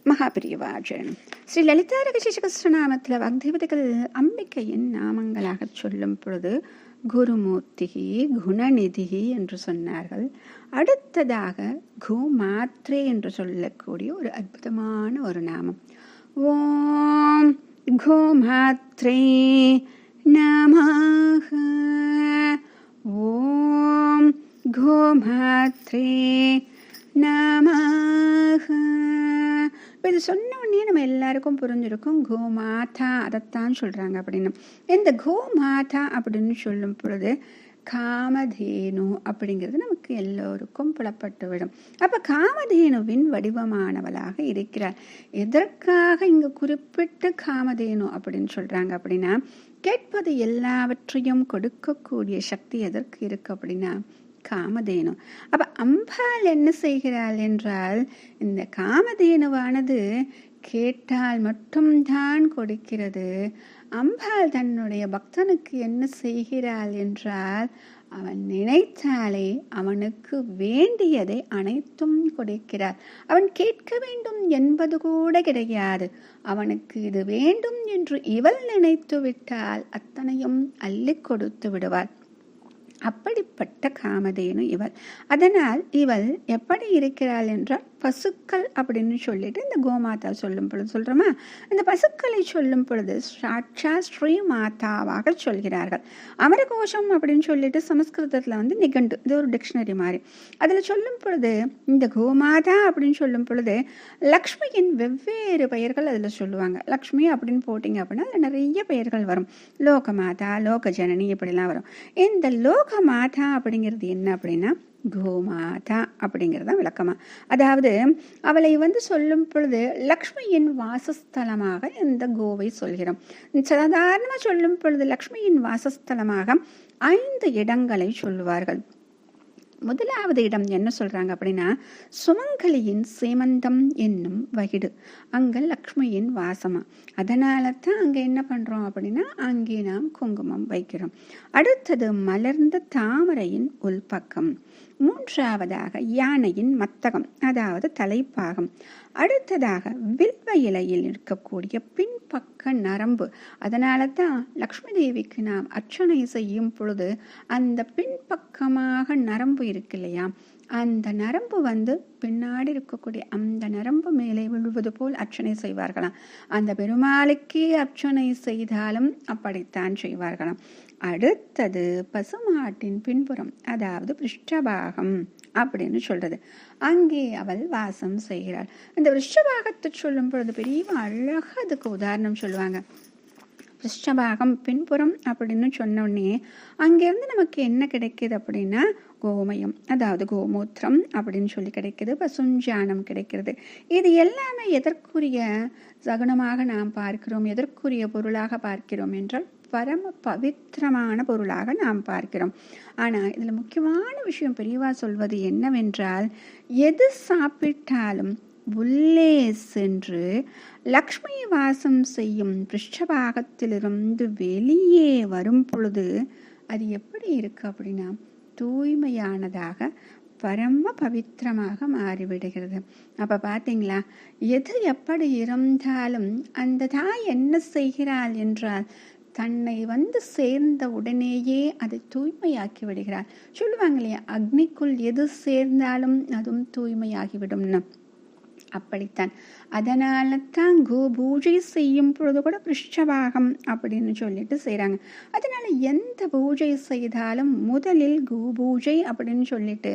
மகாபிரியவாஜன் ஸ்ரீ லலிதா ரகசிகஸ்ரநாமத்தில் வாக்தேவதைகள் அம்பிகையின் நாமங்களாக சொல்லும் பொழுது குருமூர்த்திகி குணநிதிகி என்று சொன்னார்கள். அடுத்ததாக கோமாத்ரே என்று சொல்லக்கூடிய ஒரு அற்புதமான ஒரு நாமம். ஓம் கோமாத்ரே நமஹ. ஓம் கோமாத்ரே நமஹ. இது சொன்ன உடனே நம்ம எல்லாருக்கும் புரிஞ்சிருக்கும் கோமாதா அதைத்தான் சொல்றாங்க அப்படின்னு. இந்த கோமாதா அப்படின்னு சொல்லும் பொழுது காமதேனு அப்படிங்கிறது நமக்கு எல்லோருக்கும் புலப்பட்டு விடும். அப்ப காமதேனுவின் வடிவமானவளாக இருக்கிறார். எதற்காக இங்கு குறிப்பிட்டு காமதேனு அப்படின்னு சொல்றாங்க அப்படின்னா, கேட்பது எல்லாவற்றையும் கொடுக்கக்கூடிய சக்தி எதற்கு இருக்கு அப்படின்னா காமதேனு. அப்ப அம்பாள் என்ன செய்கிறாள் என்றால், இந்த காமதேனுவானது கேட்டால் மட்டும்தான் கொடுக்கிறது. அம்பாள் தன்னுடைய பக்தனுக்கு என்ன செய்கிறாள் என்றால், அவன் நினைத்தாலே அவனுக்கு வேண்டியதை அனைத்தும் கொடுக்கிறார். அவன் கேட்க வேண்டும் என்பது கூட கிடையாது. அவனுக்கு இது வேண்டும் என்று இவள் நினைத்து விட்டால் அத்தனையும் அள்ளி கொடுத்து விடுவாள். அப்படிப்பட்ட காமதேனு இவள். அதனால் இவள் எப்படி இருக்கிறாள் என்றால், பசுக்கள் அப்படின்னு சொல்லிட்டு இந்த கோமாதா சொல்லும் பொழுது சொல்றோமா, இந்த பசுக்களை சொல்லும் பொழுது சாட்சா ஸ்ரீ மாதாவாக சொல்கிறார்கள். அமரகோஷம் அப்படின்னு சொல்லிட்டு சமஸ்கிருதத்துல நிகண்டு, இது ஒரு டிக்ஷனரி மாதிரி. அதுல சொல்லும் பொழுது இந்த கோமாதா அப்படின்னு சொல்லும் பொழுது லக்ஷ்மியின் வெவ்வேறு பெயர்கள் அதுல சொல்லுவாங்க. லக்ஷ்மி அப்படின்னு போட்டிங்க அப்படின்னா அதுல நிறைய பெயர்கள் வரும். லோகமாதா, லோக ஜனனி இப்படிலாம் வரும். இந்த லோகமாதா அப்படிங்கிறது என்ன அப்படின்னா கோமாதா அப்படிங்கிறத விளக்கமா. அதாவது அவளை சொல்லும் பொழுது லக்ஷ்மியின் வாசஸ்தலமாக இந்த கோவை சொல்கிறோம். சாதாரணமா சொல்லும் பொழுது லக்ஷ்மியின் வாசஸ்தலமாக 5 இடங்களை சொல்லுவார்கள். முதலாவது இடம் என்ன சொல்றாங்க அப்படின்னா, சுமங்கலியின் சேமந்தம் என்னும் வகிடு. அங்க லக்ஷ்மியின் வாசமா. அதனால தான் அங்க என்ன பண்றோம் அப்படின்னா, அங்கே நாம் குங்குமம் வைக்கிறோம். அடுத்தது மலர்ந்த தாமரையின் உள்பக்கம். மூன்றாவதாக யானையின் மத்தகம், அதாவது தலைப்பாகம். அடுத்ததாக வில்வ இலையில் இருக்கக்கூடிய பின்பக்க நரம்பு. அதனால தான் லக்ஷ்மி தேவிக்கு நாம் அர்ச்சனை செய்யும் பொழுது அந்த பின்பக்கமாக நரம்பு இருக்கு இல்லையா, அந்த நரம்பு பின்னாடி இருக்கக்கூடிய அந்த நரம்பு மேலே விழுவது போல் அர்ச்சனை செய்வார்களாம். அந்த பெருமாளுக்கே அர்ச்சனை செய்தாலும் அப்படித்தான் செய்வார்களாம். அடுத்தது பசுமாட்டின் பின்புறம், அதாவது பிருஷ்டபாகம் அப்படின்னு சொல்றது. அங்கே அவள் வாசம் செய்கிறாள். இந்த பிருஷ்டபாகத்தை சொல்லும் பொழுது பெரிய அழகா அதுக்கு உதாரணம் சொல்லுவாங்க. பிருஷ்டபாகம் பின்புறம் அப்படின்னு சொன்ன உடனே அங்கிருந்து நமக்கு என்ன கிடைக்குது அப்படின்னா கோமயம், அதாவது கோமூத்திரம் அப்படின்னு சொல்லி கிடைக்குது. பசுஞ்சாணம் கிடைக்கிறது. இது எல்லாமே எதற்குரிய சகுனமாக நாம் பார்க்கிறோம், எதற்குரிய பொருளாக பார்க்கிறோம் என்றால் பரம பவித்திரமான பொருளாக நாம் பார்க்கிறோம். ஆனா இதுல முக்கியமான விஷயம் பெரியவா சொல்வது என்னவென்றால், எது சாப்பிட்டாலும் உள்ளே சென்று லக்ஷ்மி வாசம் செய்யும் பிருஷ்டபாகத்திலிருந்து வெளியே வரும் பொழுது அது எப்படி இருக்கு அப்படின்னா தூய்மையானதாக பரம பவித்திரமாக மாறிவிடுகிறது. அப்ப பாத்தீங்களா, எது எப்படி இருந்தாலும் அந்த தாய் என்ன செய்கிறாள் என்றால், தன்னை சேர்ந்த உடனேயே அதை தூய்மையாக்கி விடுகிறார். சொல்லுவாங்க இல்லையா, அக்னிக்குள் எது சேர்ந்தாலும் அதுவும் தூய்மையாகிவிடும்னு. அப்படித்தான். அதனால தான் கோ பூஜை செய்யும் பொழுது கூட பிருஷ்டபாகம் அப்படின்னு சொல்லிட்டு செய்யறாங்க. அதனால எந்த பூஜை செய்தாலும் முதலில் கோ பூஜை அப்படின்னு சொல்லிட்டு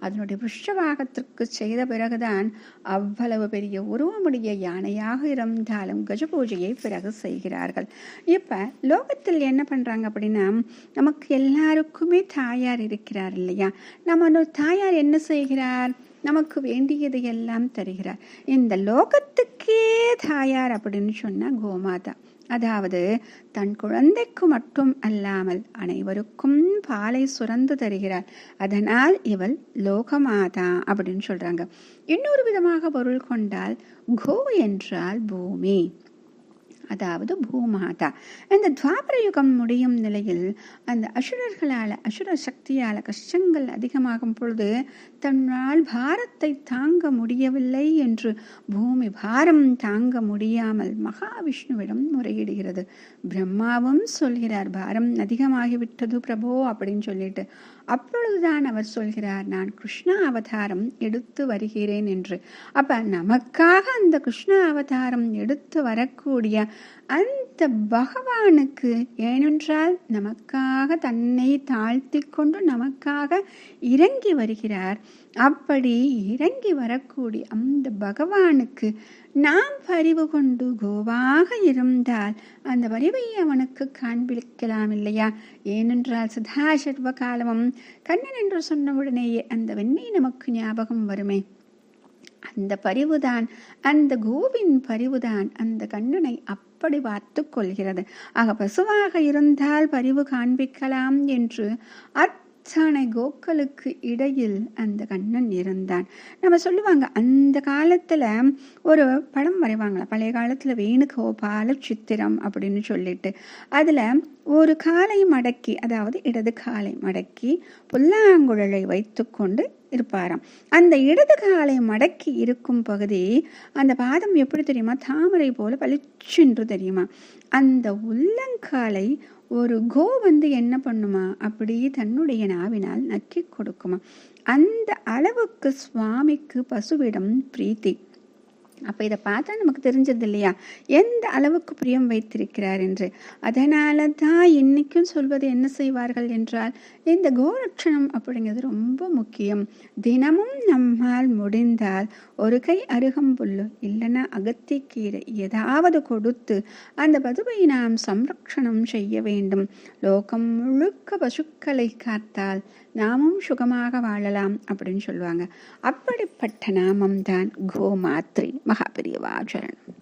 அதனுடைய பிருஷ்டபாகத்திற்கு செய்த பிறகுதான் அவ்வளவு பெரிய உருவமுடைய யானையாக இருந்தாலும் கஜ பூஜையை பிறகு செய்கிறார்கள். இப்ப லோகத்தில் என்ன பண்றாங்க அப்படின்னா, நமக்கு எல்லாருக்குமே தாயார் இருக்கிறார் இல்லையா. நம்ம தாயார் என்ன செய்கிறார், நமக்கு வேண்டியதை எல்லாம் தருகிறார். இந்த லோகத்துக்கே தாயார் அப்படின்னு சொன்னா கோமாதா. அதாவது தன் குழந்தைக்கு மட்டும் அல்லாமல் அனைவருக்கும் பாலை சுரந்து தருகிறார். அதனால் இவள் லோகமாதா அப்படின்னு சொல்றாங்க. இன்னொரு விதமாக பொருள் கொண்டால் கோ என்றால் பூமி, அதாவது பூமாதா. இந்த துவாபர யுகம் முடியும் நிலையில் அந்த அசுர சக்தியால் கஷ்டங்கள் அதிகமாகும் பொழுது தன்னால் பாரத்தை தாங்க முடியவில்லை என்று பூமி பாரம் தாங்க முடியாமல் மகாவிஷ்ணுவிடம் முறையிடுகிறது. பிரம்மாவும் சொல்கிறார், பாரம் அதிகமாகிவிட்டது பிரபோ அப்படின்னு சொல்லிட்டு. அப்பொழுதுதான் அவர் சொல்கிறார், நான் கிருஷ்ண அவதாரம் எடுத்து வருகிறேன் என்று. அப்ப நமக்காக அந்த கிருஷ்ண அவதாரம் எடுத்து வரக்கூடிய அந்த பகவானுக்கு, ஏனென்றால் நமக்காக தன்னை தாழ்த்தி கொண்டு நமக்காக இறங்கி வருகிறார். அப்படி இறங்கி வரக்கூடிய அந்த பகவானுக்கு நாம் பரிவு கொண்டு கோவாக இருந்தால் அந்த பரிவை அவனுக்கு காண்பிக்கலாம் இல்லையா? ஏனென்றால் சதா சர்வ காலமும் கண்ணன் என்று சொன்னவுடனேயே அந்த வெண்ணெய் நமக்கு ஞாபகம் வருமே. அந்த பரிவுதான், அந்த கோவின் பரிவுதான் அந்த கண்ணனை அப்படி பார்த்து கொள்கிறது. ஆக பசுவாக இருந்தால் பரிவு காண்பிக்கலாம் என்று அத்தனை கோக்களுக்கு இடையில் அந்த கண்ணன் இருந்தான். நம்ம சொல்லுவாங்க, அந்த காலத்துல ஒரு படம் வரைவாங்களா, பழைய காலத்துல வேணுகோபால சித்திரம் அப்படின்னு சொல்லிட்டு, அதுல ஒரு காலை மடக்கி, அதாவது இடது காலை மடக்கி புல்லாங்குழலை வைத்து கொண்டு இருப்பாராம். அந்த இடது காலை மடக்கி இருக்கும் பகுதி, அந்த பாதம் எப்படி தெரியுமா, தாமரை போல பளிச்சென்று தெரியுமா. அந்த உள்ளங்காலை ஒரு கோ என்ன பண்ணுமா, அப்படியே தன்னுடைய நாவினால் நக்கி கொடுக்குமா. அந்த அளவுக்கு சுவாமிக்கு பசுவிடம் பிரீத்தி. அப்ப இதை பார்த்தா நமக்கு தெரிஞ்சது இல்லையா, எந்த அளவுக்கு பிரியம் வைத்திருக்கிறார் என்று. அதனால தான் இன்னைக்கும் சொல்வது என்ன செய்வார்கள் என்றால், இந்த கோரட்சணம் அப்படிங்கிறது ரொம்ப முக்கியம். தினமும் நம்மால் முடிந்தால் ஒரு கை அருகம்புல்லு இல்லைன்னா அகத்திக்கீரை ஏதாவது கொடுத்து அந்த பதுவை நாம் சம்ரக்ஷணம் செய்ய வேண்டும். லோகம் முழுக்க பசுக்களை காத்தால் நாமும் சுகமாக வாழலாம் அப்படின்னு சொல்லுவாங்க. அப்படிப்பட்ட நாமம்தான் கோமாத்ரி. மகாபெரியவா சரணம்.